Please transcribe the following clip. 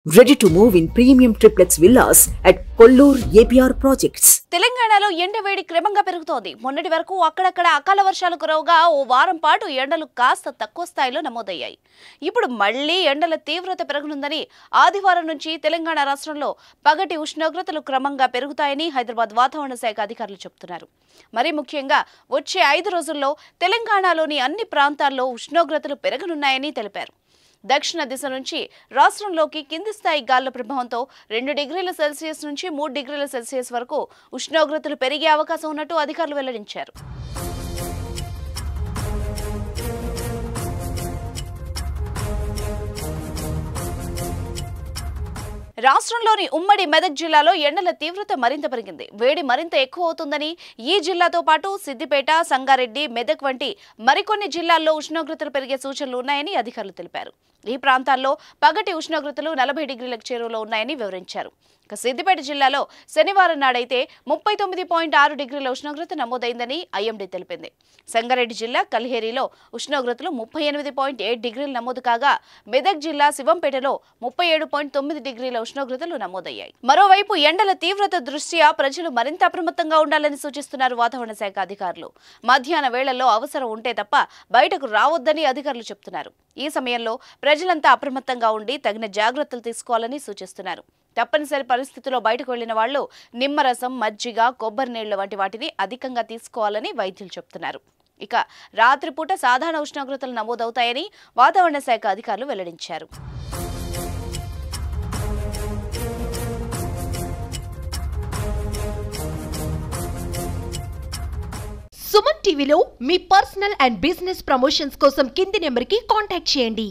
Ready to move in premium triplex villas at Kollur APR projects. తెలంగాణలో ఎండవేడి క్రమంగా పెరుగుతోంది. మొన్నటి వరకు అక్కడక్కడ అకాల వర్షాలు కురవగా ఓ వారం పాటు ఎండలు కాస్త తక్కువ స్థాయిలో నమోదయ్యాయి. ఇప్పుడు మళ్లీ ఎండల తీవ్రత పెరగనుందని ఆదివారం నుంచి తెలంగాణ రాష్ట్రంలో పగటి ఉష్ణోగ్రతలు క్రమంగా పెరుగుతాయని హైదరాబాద్ వాతావరణ శాఖ అధికారులు చెబుతున్నారు. మరి ముఖ్యంగా వచ్చే 5 రోజుల్లో తెలంగాణలోని అన్ని ప్రాంతాల్లో ఉష్ణోగ్రతలు పెరగనున్నాయని తెలిపారు. దక్షిణ దిశ నుంచి రాష్ట్రంలోకి కింది స్థాయి గాలుల ప్రభావంతో 2 డిగ్రీల సెల్సియస్ నుంచి 3 డిగ్రీల సెల్సియస్ వరకు ఉష్ణోగ్రతలు పెరిగే అవకాశం ఉన్నట్టు అధికారులు వెల్లడించారు. రాష్ట్రంలోని ఉమ్మడి మెదక్ జిల్లాలో ఎండల తీవ్రత మరింత పెరిగింది. వేడి మరింత ఎక్కువ అవుతుందని ఈ జిల్లాతో పాటు సిద్దిపేట, సంగారెడ్డి, మెదక్ వంటి మరికొన్ని జిల్లాల్లో ఉష్ణోగ్రతలు పెరిగే సూచనలు ఉన్నాయని అధికారులు తెలిపారు. ఈ ప్రాంతాల్లో పగటి ఉష్ణోగ్రతలు 40 డిగ్రీలకు చేరువలో ఉన్నాయని వివరించారు. సిద్దిపేట జిల్లాలో శనివారం నాడైతే 39.6 డిగ్రీల ఉష్ణోగ్రత నమోదైందని ఐఎండీ తెలిపింది. సంగారెడ్డి జిల్లా కల్హేరిలో ఉష్ణోగ్రతలు 38.7 డిగ్రీలు నమోదు కాగా మెదక్ జిల్లా శివంపేటలో 37.9 డిగ్రీల ఉష్ణోగ్రతలు నమోదయ్యాయి. మరోవైపు ఎండల తీవ్రత దృష్ట్యా ప్రజలు మరింత అప్రమత్తంగా ఉండాలని సూచిస్తున్నారు వాతావరణ శాఖ అధికారులు. మధ్యాహ్న వేళల్లో అవసరం ఉంటే తప్ప బయటకు రావద్దని అధికారులు చెబుతున్నారు. ఈ సమయంలో ప్రజలంతా అప్రమత్తంగా ఉండి తగిన జాగ్రత్తలు తీసుకోవాలని సూచిస్తున్నారు. తప్పనిసరి పరిస్థితుల్లో బయటకు వెళ్లిన వాళ్లు నిమ్మరసం, మజ్జిగ, కొబ్బరి నీళ్లు వంటి వాటిని అధికంగా తీసుకోవాలని వైద్యులు చెబుతున్నారు. ఇక రాత్రిపూట సాధారణ ఉష్ణోగ్రతలు నమోదవుతాయని వాతావరణ శాఖ అధికారులు వెల్లడించారు. సుమన్ టీవీలో మీ పర్సనల్ అండ్ బిజినెస్ ప్రమోషన్స్ కోసం కింది నెంబర్కి కాంటాక్ట్ చేయండి.